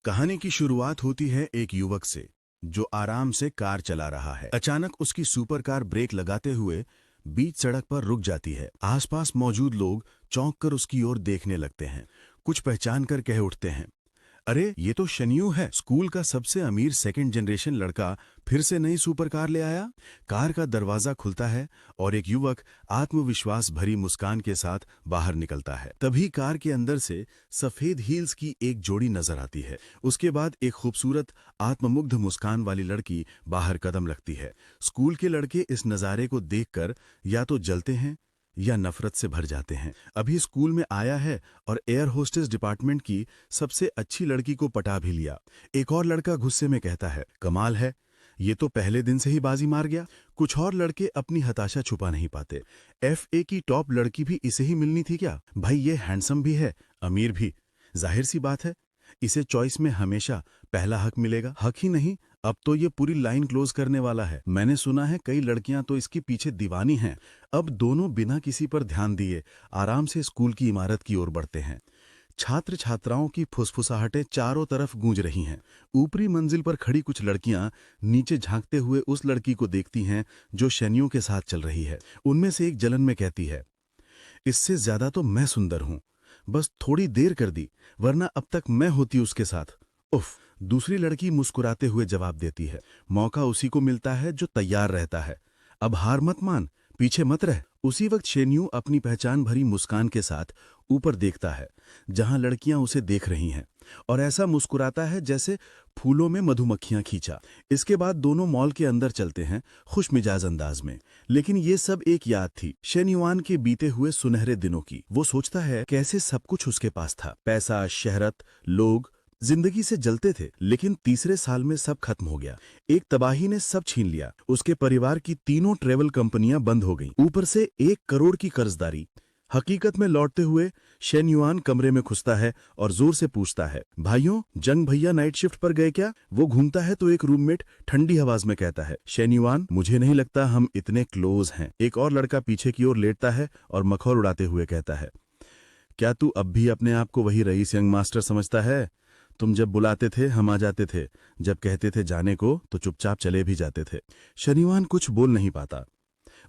कहानी की शुरुआत होती है एक युवक से जो आराम से कार चला रहा है। अचानक उसकी सुपर कार ब्रेक लगाते हुए बीच सड़क पर रुक जाती है। आसपास मौजूद लोग चौंक कर उसकी ओर देखने लगते हैं। कुछ पहचान कर कह उठते हैं, अरे ये तो शनियू है, स्कूल का सबसे अमीर सेकंड जनरेशन लड़का फिर से नई सुपर कार ले आया। कार का दरवाजा खुलता है और एक युवक आत्मविश्वास भरी मुस्कान के साथ बाहर निकलता है। तभी कार के अंदर से सफेद हील्स की एक जोड़ी नजर आती है। उसके बाद एक खूबसूरत आत्ममुग्ध मुस्कान वाली लड़की बाहर कदम रखती है। स्कूल के लड़के इस नज़ारे को देखकर या तो जलते हैं या नफरत से भर जाते हैं। अभी स्कूल में आया है और एयर होस्टेस डिपार्टमेंट की सबसे अच्छी लड़की को पटा भी लिया। एक और लड़का गुस्से में कहता है, कमाल है, ये तो पहले दिन से ही बाजी मार गया। कुछ और लड़के अपनी हताशा छुपा नहीं पाते। FA की टॉप लड़की भी इसे ही मिलनी थी क्या? भाई ये हैंडसम भी है, अमीर भी, जाहिर सी बात है इसे चॉइस में हमेशा पहला हक मिलेगा। हक ही नहीं, अब तो ये पूरी लाइन क्लोज करने वाला है। मैंने सुना है कई लड़कियां तो इसके पीछे दीवानी हैं। अब दोनों बिना किसी पर ध्यान दिए आराम से स्कूल की इमारत की ओर बढ़ते हैं। छात्र छात्राओं की फुसफुसाहटें चारों तरफ गूंज रही हैं। ऊपरी मंजिल पर खड़ी कुछ लड़कियां नीचे झांकते हुए उस लड़की को देखती हैं जो शनियों के साथ चल रही है। उनमें से एक जलन में कहती है, इससे ज्यादा तो मैं सुंदर हूं, बस थोड़ी देर कर दी, वरना अब तक मैं होती उसके साथ। उफ। दूसरी लड़की मुस्कुराते हुए जवाब देती है, मौका उसी को मिलता है जो तैयार रहता है, अब हार मत मान, पीछे मत रह। उसी वक्त शेन्यू अपनी पहचान भरी मुस्कान के साथ ऊपर देखता है जहां लड़कियां उसे देख रही हैं, और ऐसा मुस्कुराता है जैसे फूलों में मधुमक्खियां खींचा। इसके बाद दोनों मॉल के अंदर चलते हैं खुश मिजाज अंदाज में। लेकिन ये सब एक याद थी शेन्युआन के बीते हुए सुनहरे दिनों की। वो सोचता है कैसे सब कुछ उसके पास था, पैसा, शहरत, लोग, जिंदगी से जलते थे। लेकिन तीसरे साल में सब खत्म हो गया। एक तबाही ने सब छीन लिया। उसके परिवार की तीनों ट्रेवल कंपनियां बंद हो गईं, ऊपर से 1 करोड़ की कर्जदारी। हकीकत में लौटते हुए शेन्युआन कमरे में घुसता है और जोर से पूछता है, भाइयों, जंग भैया नाइट शिफ्ट पर गए क्या? वो घूमता है तो एक रूममेट ठंडी आवाज में कहता है, शेन्युआन, मुझे नहीं लगता हम इतने क्लोज हैं। एक और लड़का पीछे की ओर लेटता है और मखौल उड़ाते हुए कहता है, क्या तू अब भी अपने आप को वही रईस यंग मास्टर समझता है? तुम जब बुलाते थे हम आ जाते थे, जब कहते थे जाने को तो चुपचाप चले भी जाते थे। शेन्युआन कुछ बोल नहीं पाता।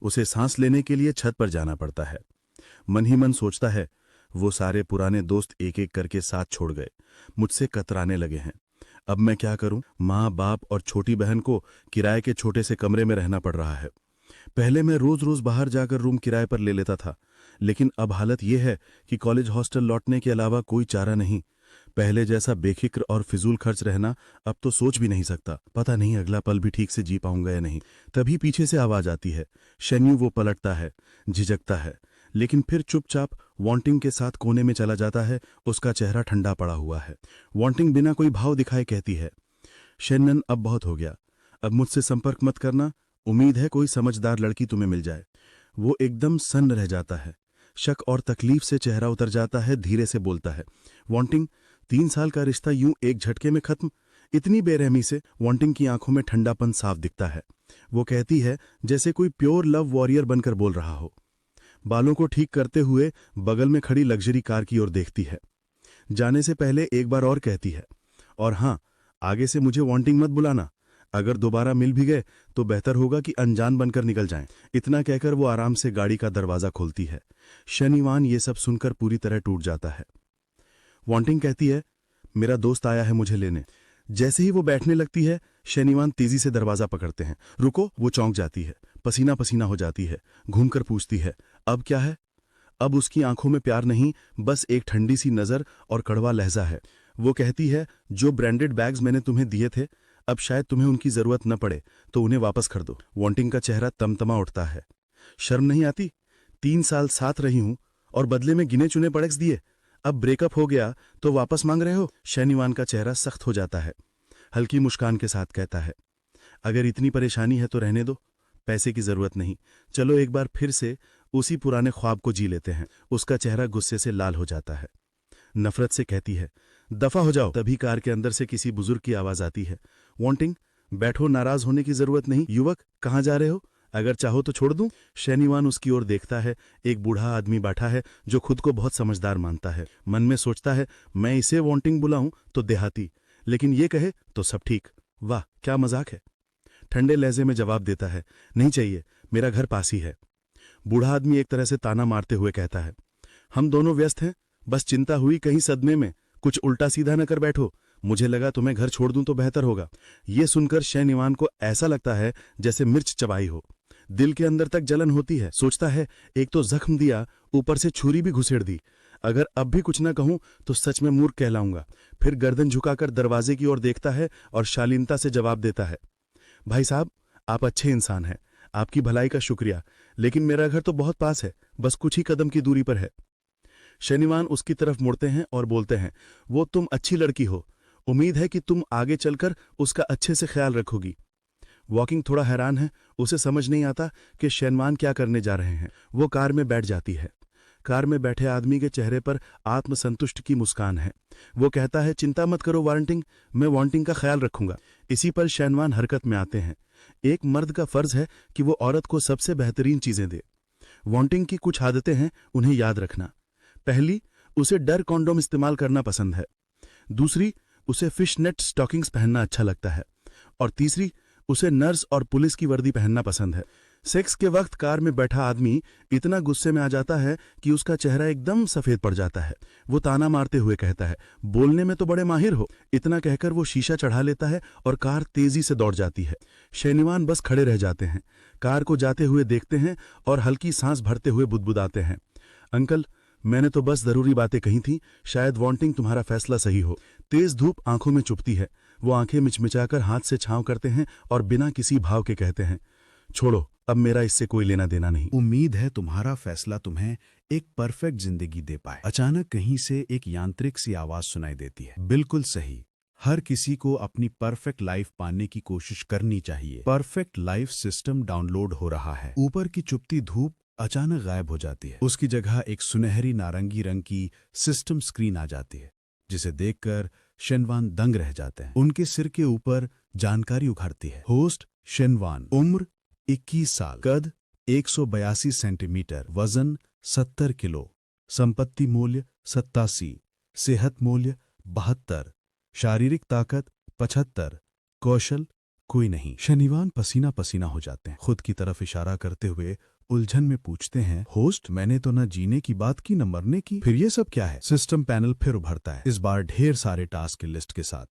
उसे सांस लेने के लिए छत पर जाना पड़ता है। मन ही मन सोचता है, वो सारे पुराने दोस्त एक एक करके साथ छोड़ गए, मुझसे कतराने लगे हैं। अब मैं क्या करूं? माँ, बाप और छोटी बहन को किराए के छोटे से कमरे में रहना पड़ रहा है। पहले मैं रोज रोज बाहर जाकर रूम किराए पर ले लेता था, लेकिन अब हालत यह है कि कॉलेज हॉस्टल लौटने के अलावा कोई चारा नहीं। पहले जैसा बेफिक्र और फिजूल खर्च रहना अब तो सोच भी नहीं सकता। पता नहीं अगला पल भी ठीक से जी पाऊंगा या नहीं। तभी पीछे से आवाज आती है। शेन्यू वो पलटता है, झिझकता है, लेकिन फिर चुपचाप वांटिंग के साथ कोने में चला जाता है। उसका चेहरा ठंडा पड़ा हुआ है। वांटिंग बिना कोई भाव दिखाए कहती है, शेन्नन, अब बहुत हो गया, अब मुझसे संपर्क मत करना, उम्मीद है कोई समझदार लड़की तुम्हें मिल जाए। वो एकदम सन्न रह जाता है। शक और तकलीफ से चेहरा उतर जाता है। धीरे से बोलता है, वांटिंग, 3 साल का रिश्ता यूं एक झटके में खत्म? इतनी बेरहमी से वांटिंग की आंखों में ठंडापन साफ दिखता है। वो कहती है जैसे कोई प्योर लव वॉरियर बनकर बोल रहा हो। बालों को ठीक करते हुए बगल में खड़ी लग्जरी कार की ओर देखती है। जाने से पहले एक बार और कहती है, और हाँ, आगे से मुझे वांटिंग मत बुलाना। अगर दोबारा मिल भी गए तो बेहतर होगा कि अनजान बनकर निकल जाएं। इतना कहकर वो आराम से गाड़ी का दरवाजा खोलती है। शेन्युआन ये सब सुनकर पूरी तरह टूट जाता है। वांटिंग कहती है, मेरा दोस्त आया है मुझे लेने। जैसे ही वो बैठने लगती है, शेन्युआन तेजी से दरवाजा पकड़ते हैं। रुको। वो चौंक जाती है, पसीना पसीना हो जाती है, घूमकर पूछती है, अब क्या है? अब उसकी आंखों में प्यार नहीं, बस एक ठंडी सी नजर और कड़वा लहजा है। वो कहती है, जो ब्रांडेड बैग्स मैंने तुम्हें दिए थे, अब शायद तुम्हें उनकी जरूरत न पड़े तो उन्हें वापस कर दो। वांटिंग का चेहरा तमतमा उठता है। शर्म नहीं आती? 3 साल साथ रही हूं और बदले में गिने चुने प्रोडक्ट्स दिए, अब ब्रेकअप हो गया तो वापस मांग रहे हो? शेन्युआन का चेहरा सख्त हो जाता है। हल्की मुस्कान के साथ कहता है, अगर इतनी परेशानी है तो रहने दो, पैसे की जरूरत नहीं। चलो एक बार फिर से उसी पुराने ख्वाब को जी लेते हैं। उसका चेहरा गुस्से से लाल हो जाता है। नफरत से कहती है, दफा हो जाओ। तभी कार के अंदर से किसी बुजुर्ग की आवाज आती है, वांटिंग, बैठो, नाराज होने की जरूरत नहीं। युवक, कहाँ जा रहे हो? अगर चाहो तो छोड़ दूं? शेन्युआन उसकी ओर देखता है। एक बूढ़ा आदमी बैठा है जो खुद को बहुत समझदार मानता है। मन में सोचता है, मैं इसे वांटिंग बुलाऊं तो देहाती, लेकिन ये कहे तो सब ठीक। वाह क्या मजाक है। ठंडे लहजे में जवाब देता है, नहीं चाहिए, मेरा घर पास ही है। बूढ़ा आदमी एक तरह से ताना मारते हुए कहता है, हम दोनों व्यस्त हैं, बस चिंता हुई कहीं सदमे में कुछ उल्टा सीधा न कर बैठो। मुझे लगा तुम्हें घर छोड़ दूं तो बेहतर होगा। ये सुनकर शैनिवान को ऐसा लगता है जैसे मिर्च चबाई हो। दिल के अंदर तक जलन होती है। सोचता है, एक तो जख्म दिया, ऊपर से छुरी भी घुसेड़ दी। अगर अब भी कुछ न कहूं तो सच में मूर्ख कहलाऊंगा। फिर गर्दन झुकाकर दरवाजे की ओर देखता है और शालीनता से जवाब देता है, भाई साहब, आप अच्छे इंसान हैं, आपकी भलाई का शुक्रिया, लेकिन मेरा घर तो बहुत पास है, बस कुछ ही कदम की दूरी पर है। शनिवान उसकी तरफ मुड़ते हैं और बोलते हैं, वो तुम अच्छी लड़की हो, उम्मीद है कि तुम आगे चलकर उसका अच्छे से ख्याल रखोगी। वॉकिंग थोड़ा हैरान है, उसे समझ नहीं आता कि शैनवान क्या करने जा रहे हैं। वो कार में बैठ जाती है। कार में बैठे आदमी के चेहरे पर आत्मसंतुष्ट की मुस्कान है। वो कहता है, चिंता मत करो वारंटिंग, मैं वांटिंग का ख्याल रखूंगा। इसी पर शैनवान हरकत में आते हैं। एक मर्द का फर्ज है कि वो औरत को सबसे बेहतरीन चीजें दे। वांटिंग की कुछ आदतें हैं, उन्हें याद रखना। पहली, उसे डर कॉन्डोम इस्तेमाल करना पसंद है। दूसरी, उसे फिश नेट स्टॉकिंग्स पहनना अच्छा लगता है। और तीसरी, उसे नर्स और पुलिस की वर्दी पहनना पसंद है। सेक्स के वक्त कार में बैठा आदमी इतना गुस्से में आ जाता है कि उसका चेहरा एकदम सफेद पड़ जाता है। वो ताना मारते हुए कहता है, बोलने में तो बड़े माहिर हो। इतना कहकर वो शीशा चढ़ा लेता है और कार तेजी से दौड़ जाती है। शैनिवान बस खड़े रह जाते हैं, कार को जाते हुए देखते हैं और हल्की सांस भरते हुए बुदबुदाते हैं, अंकल, मैंने तो बस जरूरी बातें कही थी, शायद वांटिंग तुम्हारा फैसला सही हो। तेज धूप आंखों में चुभती है। वो आंखें मिचमिचाकर हाथ से छांव करते हैं और बिना किसी भाव के कहते हैं, छोड़ो, अब मेरा इससे कोई लेना देना नहीं। उम्मीद है तुम्हारा फैसला तुम्हें एक परफेक्ट जिंदगी दे पाए। अचानक कहीं से एक यांत्रिक सी आवाज सुनाई देती है। बिल्कुल सही, हर किसी को अपनी परफेक्ट लाइफ पाने की कोशिश करनी चाहिए। परफेक्ट लाइफ सिस्टम डाउनलोड हो रहा है। ऊपर की चुभती धूप अचानक गायब हो जाती है। उसकी जगह एक सुनहरी नारंगी रंग की सिस्टम स्क्रीन आ जाती है, जिसे देखकर शेनवान दंग रह जाते हैं। उनके सिर के ऊपर जानकारी उखड़ती है। होस्ट शेनवान, उम्र 21 साल, कद 182 सेंटीमीटर, वजन 70 किलो, संपत्ति मूल्य 87, सेहत मूल्य 72, शारीरिक ताकत 75, कौशल कोई नहीं। शनिवान पसीना पसीना हो जाते हैं। खुद की तरफ इशारा करते हुए उलझन में पूछते हैं, होस्ट, मैंने तो न जीने की बात की न मरने की, फिर ये सब क्या है? सिस्टम पैनल फिर उभरता है, इस बार ढेर सारे टास्क की लिस्ट के साथ।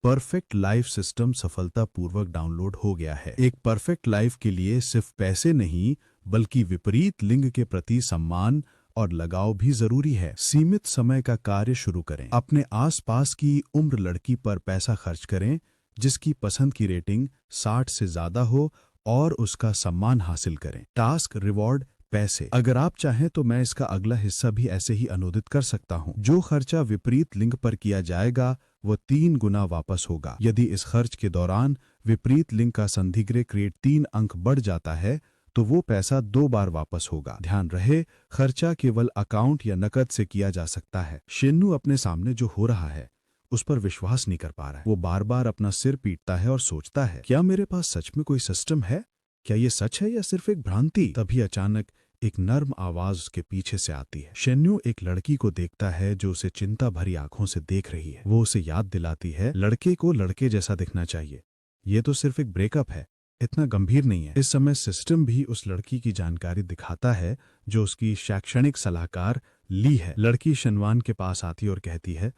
परफेक्ट लाइफ सिस्टम सफलतापूर्वक डाउनलोड हो गया है। एक परफेक्ट लाइफ के लिए सिर्फ पैसे नहीं, बल्कि विपरीत लिंग के प्रति सम्मान और लगाव भी जरूरी है। सीमित समय का कार्य शुरू करें। अपने आसपास की उम्र लड़की पर पैसा खर्च करें जिसकी पसंद की रेटिंग 60 से ज्यादा हो और उसका सम्मान हासिल करें। टास्क, रिवॉर्ड, पैसे। अगर आप चाहें तो मैं इसका अगला हिस्सा भी ऐसे ही अनुदित कर सकता हूं। जो खर्चा विपरीत लिंग पर किया जाएगा वो 3 गुना वापस होगा। यदि इस खर्च के दौरान विपरीत लिंग का संधिग्रह क्रिएट 3 अंक बढ़ जाता है तो वो पैसा 2 बार वापस होगा। ध्यान रहे, खर्चा केवल अकाउंट या नकद से किया जा सकता है। शेन्नू अपने सामने जो हो रहा है उस पर विश्वास नहीं कर पा रहा है। वो बार बार अपना सिर पीटता है और सोचता है, क्या मेरे पास सच में कोई सिस्टम है? क्या ये सच है या सिर्फ एक भ्रांति? तभी अचानक एक नर्म आवाज उसके पीछे से आती है। शेन्नू एक लड़की को देखता है जो उसे चिंता भरी आंखों से देख रही है। वो उसे याद दिलाती है, लड़के को लड़के जैसा दिखना चाहिए, ये तो सिर्फ एक ब्रेकअप है, इतना गंभीर नहीं है। इस समय सिस्टम भी उस लड़की की जानकारी दिखाता है जो उसकी शैक्षणिक सलाहकार ली है। लड़की शनवान के पास आती और कहती है,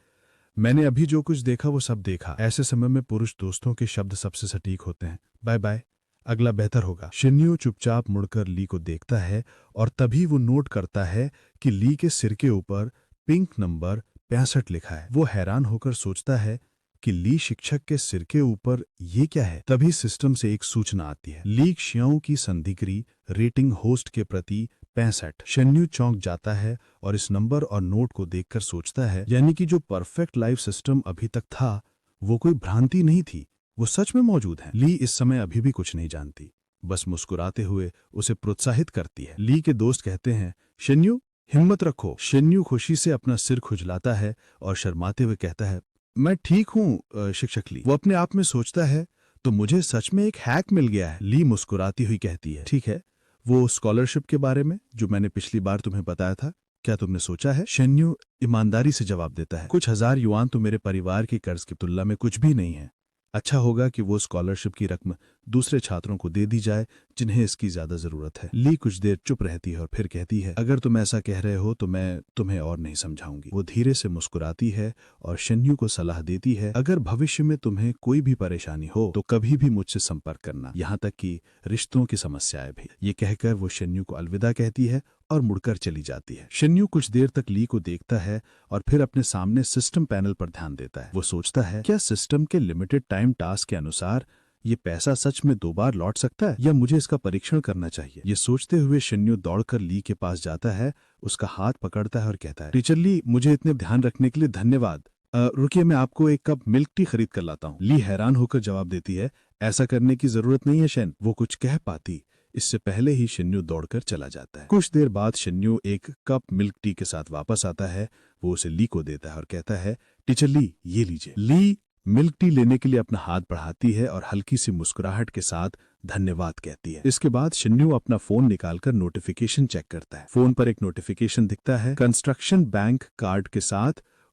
मैंने अभी जो कुछ देखा वो सब देखा। ऐसे समय में पुरुष दोस्तों के शब्द सबसे सटीक होते हैं। बाय बाय, अगला बेहतर होगा। शिन्यू चुपचाप मुड़कर ली को देखता है और तभी वो नोट करता है कि ली के सिर के ऊपर पिंक नंबर 65 लिखा है। वो हैरान होकर सोचता है कि ली शिक्षक के सिर के ऊपर ये क्या है। तभी सिस्टम से एक सूचना आती है, ली क्षयों की संधिग्री रेटिंग होस्ट के प्रति 65। शन्यू चौंक जाता है और इस नंबर और नोट को देखकर सोचता है, यानी कि जो परफेक्ट लाइफ सिस्टम अभी तक था वो कोई भ्रांति नहीं थी, वो सच में मौजूद है। ली इस समय अभी भी कुछ नहीं जानती, बस मुस्कुराते हुए उसे प्रोत्साहित करती है। ली के दोस्त कहते हैं, शन्यू हिम्मत रखो। शन्यू खुशी से अपना सिर खुजलाता है और शर्माते हुए कहता है, मैं ठीक हूँ शिक्षक ली। वो अपने आप में सोचता है, तो मुझे सच में एक हैक मिल गया है। ली मुस्कुराती हुई कहती है, ठीक है, वो स्कॉलरशिप के बारे में जो मैंने पिछली बार तुम्हें बताया था, क्या तुमने सोचा है? शेन्यू ईमानदारी से जवाब देता है, कुछ हजार युआन तो मेरे परिवार की कर्ज की तुलना में कुछ भी नहीं है। अच्छा होगा कि वो स्कॉलरशिप की रकम दूसरे छात्रों को दे दी जाए जिन्हें इसकी ज्यादा जरूरत है। ली कुछ देर चुप रहती है और फिर कहती है, अगर तुम ऐसा कह रहे हो तो मैं तुम्हें और नहीं समझाऊंगी। वो धीरे से मुस्कुराती है और शेन्यू को सलाह देती है, अगर भविष्य में तुम्हें कोई भी परेशानी हो तो कभी भी मुझसे संपर्क करना, यहाँ तक कि रिश्तों की समस्याएं भी। ये कहकर वो शेन्यू को अलविदा कहती है और मुड़कर चली जाती है। शेन्यू कुछ देर तक ली को देखता है और फिर अपने सामने सिस्टम पैनल पर ध्यान देता है। वो सोचता है, क्या सिस्टम के लिमिटेड टाइम टास्क के अनुसार ये पैसा सच में 2 बार लौट सकता है या मुझे इसका परीक्षण करना चाहिए? ये सोचते हुए शेन्यू दौड़कर ली के पास जाता है, उसका हाथ पकड़ता है और कहता है, टीचर ली, मुझे इतने ध्यान रखने के लिए धन्यवाद। रुकिए, मैं आपको एक कप मिल्क टी खरीद कर लाता हूँ। ली हैरान होकर जवाब देती है, ऐसा करने की जरूरत नहीं है शेन। वो कुछ कह पाती इससे पहले ही शेन्यू दौड़कर चला जाता है। कुछ देर बाद शेन्यू एक कप मिल्क टी के साथ वापस आता है। वो उसे ली को देता है और कहता है, टीचर ली, ये लीजिए। ली मिल्क टी लेने के लिए अपना हाथ बढ़ाती है और हल्की सी मुस्कुराहट के साथ धन्यवाद कहती है। इसके बाद शेन्यू अपना फोन निकालकर नोटिफिकेशन चेक करता है। फोन पर एक नोटिफिकेशन दिखता है, कंस्ट्रक्शन बैंक कार्ड के साथ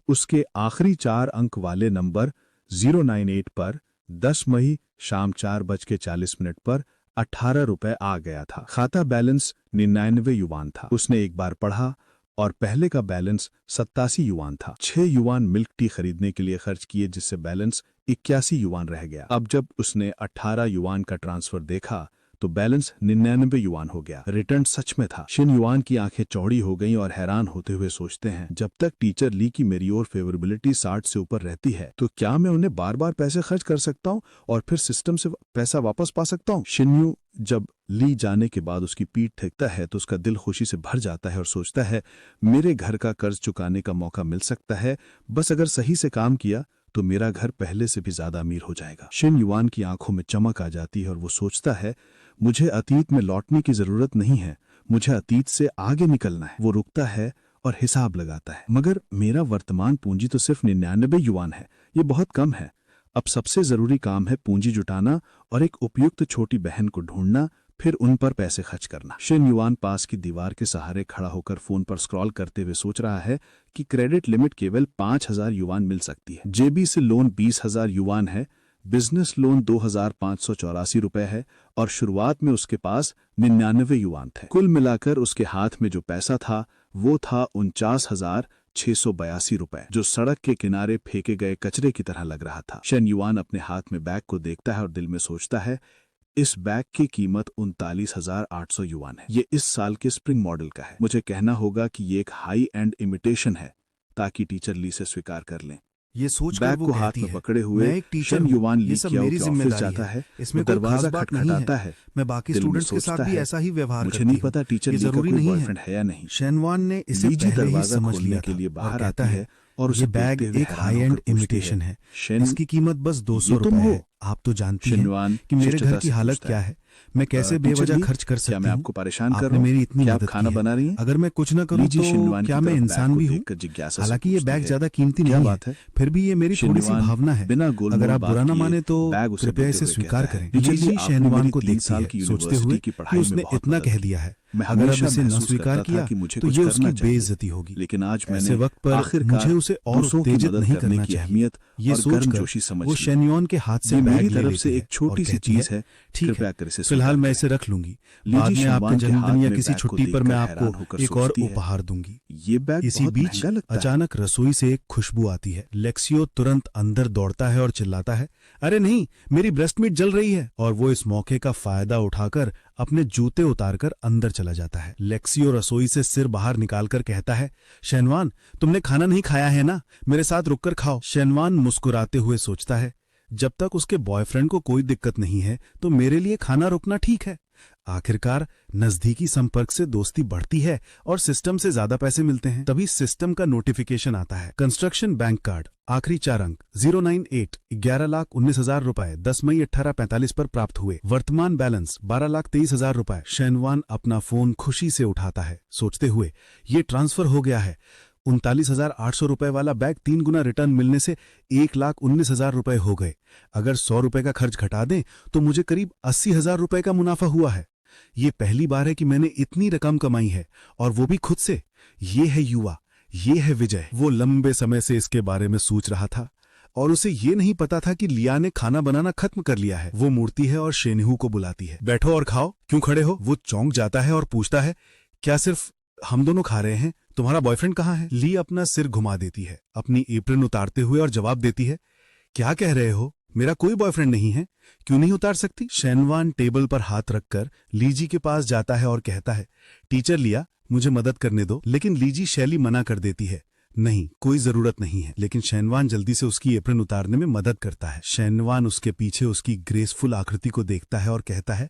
उसके आखिरी 4 अंक वाले नंबर 098 पर 10 मई शाम 4:40 पर 18 रुपए आ गया था। खाता बैलेंस 99 युआन था। उसने एक बार पढ़ा और पहले का बैलेंस 87 युआन था। 6 युआन मिल्क टी खरीदने के लिए खर्च किए, जिससे बैलेंस 81 युआन रह गया। अब जब उसने 18 युआन का ट्रांसफर देखा तो बैलेंस 99 युआन हो गया। रिटर्न सच में था। शिन युआन की आंखें चौड़ी हो गईं और हैरान होते हुए सोचते हैं, जब तक टीचर ली की मेरी ओर फेवरेबिलिटी 60 से ऊपर रहती है तो क्या मैं उन्हें बार बार पैसे खर्च कर सकता हूँ और फिर सिस्टम से पैसा वापस पा सकता हूँ? शिन्यू जब ली जाने के बाद उसकी पीठ थकता है तो उसका दिल खुशी से भर जाता है और सोचता है, मेरे घर का कर्ज चुकाने का मौका मिल सकता है। बस अगर सही से काम किया तो मेरा घर पहले से भी ज्यादा अमीर हो जाएगा। शिन युआन की आंखों में चमक आ जाती है और वो सोचता है, मुझे अतीत में लौटने की जरूरत नहीं है, मुझे अतीत से आगे निकलना है। वो रुकता है और हिसाब लगाता है, मगर मेरा वर्तमान पूंजी तो सिर्फ 99 युआन है, ये बहुत कम है। अब सबसे जरूरी काम है पूंजी जुटाना और एक उपयुक्त छोटी बहन को ढूंढना, फिर उन पर पैसे खर्च करना। शिन युआन पास की दीवार के सहारे खड़ा होकर फोन पर स्क्रॉल करते हुए सोच रहा है कि क्रेडिट लिमिट केवल 5000 युआन मिल सकती है। जेबी से लोन 20,000 युआन है, बिजनेस लोन 2584 रुपए है और शुरुआत में उसके पास 99 युआन थे। कुल मिलाकर उसके हाथ में जो पैसा था वो था 49,682 रुपए, जो सड़क के किनारे फेंके गए कचरे की तरह लग रहा था। शन युआन अपने हाथ में बैग को देखता है और दिल में सोचता है, इस बैग की कीमत 39,800 युआन है। ये इस साल के स्प्रिंग मॉडल का है। मुझे कहना होगा कि ये एक हाई एंड इमिटेशन है ताकि टीचर ली से स्वीकार कर लें। ये सोचकर बैग वो को हाथ कहती में है, पकड़े हुए मैं एक टीचर शन हूँ, युआन ये ली सब की मेरी ऑफिस जिम्मेदारी जाता है। इसमें वो कोई दरवाजा खास बात नहीं खटखटाता है। है। मैं बाकी दिल में स्टूडेंट्स के साथ सोचता भी है, ऐसा ही व्यवहार मुझे करती नहीं हूँ। पता टीचर ये ली का जरूरी कोई नहीं है। बॉयफ्रेंड है या नहीं। शेनवान ने इसे लीजी पहले ही दरवाजा समझ खोलने लिया के था लिए और बाहर कहता आती है, है और ये उसे बैग देखते हुए एक हैरान हाई होकर एंड पूछती है, इमिटेशन है। शेन, इसकी कीमत बस 200 ये तुम रुपए हो? है। आप तो जानती हैं शिनवान कि मेरे शिष्टता घर की से हालत पूछता क्या है, है। मैं कैसे टीचर बेवजह ली, खर्च कर क्या सकती मैं हूँ? आपको परेशान कर आपने रहा हूँ? मेरी इतनी क्या मदद आप खाना की बना रही है। हैं? अगर मैं कुछ न करूँ लीजी तो शिनवान क्या की मैं तरफ इंसान बैग को भी हूँ? देखकर जिज्ञासा से हालांकि ये पूछती बैग है, ज्यादा कीमती क्या नहीं बात है? फिर भी ये मेरी थोड़ी सी शिनवान भावना है। बिना अगर गोलमोल आप बात बुरा न किए माने तो बैग उसे कृपया देते इसे हुए स्वीकार कहता है, करें। टीचर लीजी जी, आपने शेनवान मेरी को 3 देखती साल है, की सोचते यूनिवर्सिटी हुए की कि पढ़ाई में उसने बहुत इतना मदद कह की। दिया है। मैं अगर अब हमेशा इसे न महसूस स्वीकार करता था किया कि मुझे तो कुछ ये करना उसकी चाहिए, बेइज्जती होगी। लेकिन आज ऐसे मैंने वक्त पर आखिरकार मुझे उसे और दूसरों की उत्तेजित मदद नहीं करने करना की चाहिए। अहमियत ये और सोचकर गर्मजोशी समझ वो ली। शेनयोन के हाथ से ये बैग मेरी ले तरफ लेती से है एक छोटी और सी कहती चीज है, ठीक कृपया है, कर इसे फिलहाल स्वीकार मैं करें। इसे रख लूंगी। लीजी बाद में आपके शिनवान के हाथ जन्मदिन या में किसी बैग को छुट्टी पर देखकर मैं हैरान आपको होकर एक और सोचती है, उपहार दूंगी। ये बैग इसी बहुत बीच महंगा लगता है। अचानक रसोई से एक खुशबू आती है। लेक्सियो तुरंत अंदर दौड़ता है और चिल्लाता है, अरे नहीं, मेरी ब्रेस्ट मीट जल रही है। और वो इस मौके का फायदा उठाकर अपने जूते उतारकर अंदर चला जाता है। लेक्सियो रसोई से सिर बाहर निकालकर कहता है, शेनवान, तुमने खाना नहीं खाया है ना? मेरे साथ रुककर खाओ। शेनवान मुस्कुराते हुए सोचता है, जब तक उसके बॉयफ्रेंड को कोई दिक्कत नहीं है तो मेरे लिए खाना रुकना ठीक है। आखिरकार नजदीकी संपर्क से दोस्ती बढ़ती है और सिस्टम से ज्यादा पैसे मिलते हैं। तभी सिस्टम का नोटिफिकेशन आता है, कंस्ट्रक्शन बैंक कार्ड आखिरी 4 अंक 098 11,19,000 रुपए 10 मई 18:45 पर प्राप्त हुए। वर्तमान बैलेंस 12,23,000 रुपए। शेनवान अपना फोन खुशी से उठाता है, सोचते हुए ये ट्रांसफर हो गया है। 39,800 रुपए वाला बैग 3 गुना रिटर्न मिलने से 1,19,000 रुपए हो गए। अगर 100 रुपए का खर्च घटा दें तो मुझे करीब 80,000 रुपए का मुनाफा हुआ है। ये पहली बार है कि मैंने इतनी रकम कमाई है, और वो भी खुद से। ये है युवा, ये है विजय। वो लंबे समय से इसके बारे में सोच रहा था और उसे ये नहीं पता था कि लिया ने खाना बनाना खत्म कर लिया है। वो मुड़ती है और शेनहू को बुलाती है। बैठो और खाओ, क्यों खड़े हो? वो चौंक जाता है और पूछता है, क्या सिर्फ हम दोनों खा रहे हैं? तुम्हारा बॉयफ्रेंड कहाँ है? ली अपना सिर घुमा देती है, अपनी एप्रन उतारते हुए, और जवाब देती है, क्या कह रहे हो? मेरा कोई बॉयफ्रेंड नहीं है। क्यों नहीं उतार सकती? शेनवान टेबल पर हाथ रखकर लीजी के पास जाता है और कहता है, टीचर लिया, मुझे मदद करने दो। लेकिन लीजी शैली मना कर देती है, नहीं, कोई जरूरत नहीं है। लेकिन शेनवान जल्दी से उसकी एप्रन उतारने में मदद करता है। शेनवान उसके पीछे उसकी ग्रेसफुल आकृति को देखता है और कहता है,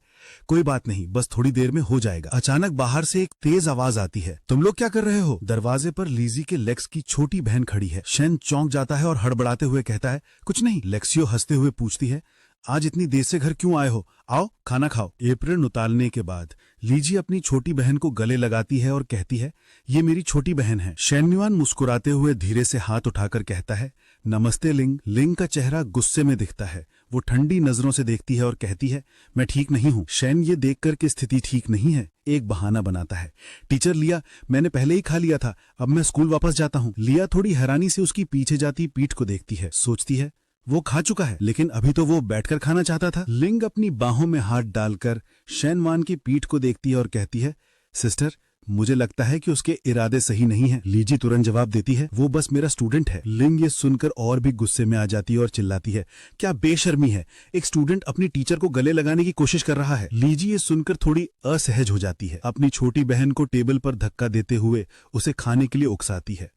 कोई बात नहीं, बस थोड़ी देर में हो जाएगा। अचानक बाहर से एक तेज आवाज आती है, तुम लोग क्या कर रहे हो? दरवाजे पर लीजी के लेक्स की छोटी बहन खड़ी है। शेन चौंक जाता है और हड़बड़ाते हुए कहता है, कुछ नहीं। लेक्सियो हंसते हुए पूछती है, आज इतनी देर से घर क्यों आए हो? आओ खाना खाओ। एप्रन उतारने के बाद लीजी अपनी छोटी बहन को गले लगाती है और कहती है, ये मेरी छोटी बहन है। शेन्युआन मुस्कुराते हुए धीरे से हाथ उठाकर कहता है, नमस्ते लिंग। लिंग का चेहरा गुस्से में दिखता है। वो ठंडी नजरों से देखती है और कहती है, मैं ठीक नहीं हूँ। शेन ये देखकर कि स्थिति ठीक नहीं है, एक बहाना बनाता है, टीचर लिया, मैंने पहले ही खा लिया था, अब मैं स्कूल वापस जाता हूँ। लिया थोड़ी हैरानी से उसकी पीछे जाती पीठ को देखती है, सोचती है वो खा चुका है, लेकिन अभी तो वो बैठकर खाना चाहता था। लिंग अपनी बाहों में हाथ डालकर शेनवान की पीठ को देखती है और कहती है, सिस्टर, मुझे लगता है कि उसके इरादे सही नहीं है। लीजी तुरंत जवाब देती है, वो बस मेरा स्टूडेंट है। लिंग ये सुनकर और भी गुस्से में आ जाती है और चिल्लाती है, क्या बेशर्मी है, एक स्टूडेंट अपनी टीचर को गले लगाने की कोशिश कर रहा है। लीजी ये सुनकर थोड़ी असहज हो जाती है, अपनी छोटी बहन को टेबल पर धक्का देते हुए उसे खाने के लिए उकसाती है।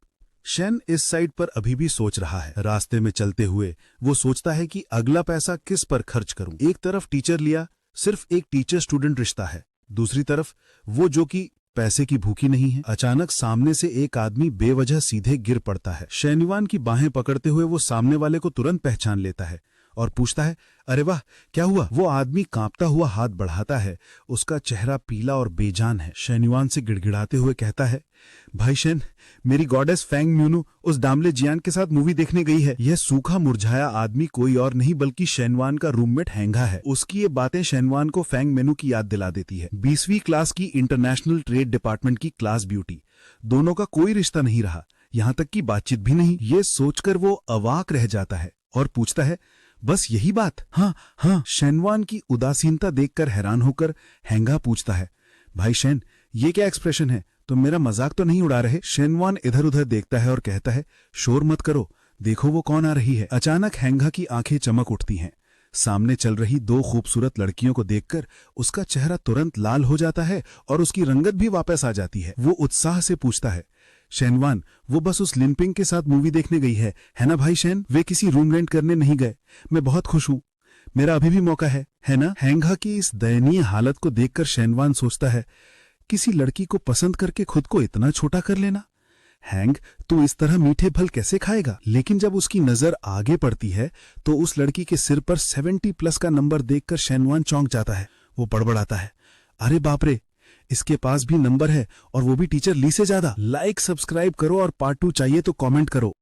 शेन इस साइड पर अभी भी सोच रहा है। रास्ते में चलते हुए वो सोचता है कि अगला पैसा किस पर खर्च करूं। एक तरफ टीचर लिया सिर्फ एक टीचर स्टूडेंट रिश्ता है, दूसरी तरफ वो जो कि पैसे की भूखी नहीं है। अचानक सामने से एक आदमी बेवजह सीधे गिर पड़ता है। शेनवान की बाहें पकड़ते हुए वो सामने वाले को तुरंत पहचान लेता है और पूछता है, अरे वाह, क्या हुआ? वो आदमी कांपता हुआ हाथ बढ़ाता है, उसका चेहरा पीला और बेजान है। शेनवान से गिड़गिड़ाते हुए कहता है, भाई शेन, मेरी गॉडेस फैंग म्यूनू उस दामले जियान के साथ मूवी देखने गई है। यह सूखा मुरझाया आदमी कोई और नहीं बल्कि शेनवान का रूममेट हैंगा है। उसकी ये बातें शेनवान को फैंग मेनू की याद दिला देती है। 20वीं क्लास की इंटरनेशनल ट्रेड डिपार्टमेंट की क्लास ब्यूटी। दोनों का कोई रिश्ता नहीं रहा, यहाँ तक की बातचीत भी नहीं। ये सोचकर वो अवाक रह जाता है और पूछता है, बस यही बात? हाँ। शेनवान की उदासीनता देखकर हैरान होकर हैंगा पूछता है, भाई शेन, ये क्या एक्सप्रेशन है? तुम मेरा मजाक तो नहीं उड़ा रहे? शेनवान इधर उधर देखता है और कहता है, शोर मत करो, देखो वो कौन आ रही है। अचानक हैंगा की आंखें चमक उठती हैं। सामने चल रही दो खूबसूरत लड़कियों को देखकर उसका चेहरा तुरंत लाल हो जाता है और उसकी रंगत भी वापस आ जाती है। वो उत्साह से पूछता है, शेनवान, वो बस उस लिनपिंग के साथ मूवी देखने गई है ना भाई शेन? वे किसी रूम रेंट करने नहीं गए। मैं बहुत खुश हूँ, मेरा अभी भी मौका है ना? हैंगा की इस दयनीय हालत को देखकर शेनवान सोचता है, किसी लड़की को पसंद करके खुद को इतना छोटा कर लेना। हैंग, तू इस तरह मीठे फल कैसे खाएगा? लेकिन जब उसकी नजर आगे पड़ती है तो उस लड़की के सिर पर 70+ का नंबर देखकर शेनवान चौंक जाता है। वो बड़बड़ाता है, अरे बाप रे, इसके पास भी नंबर है और वो भी टीचर ली से ज्यादा। लाइक, सब्सक्राइब करो और पार्ट 2 चाहिए तो कमेंट करो।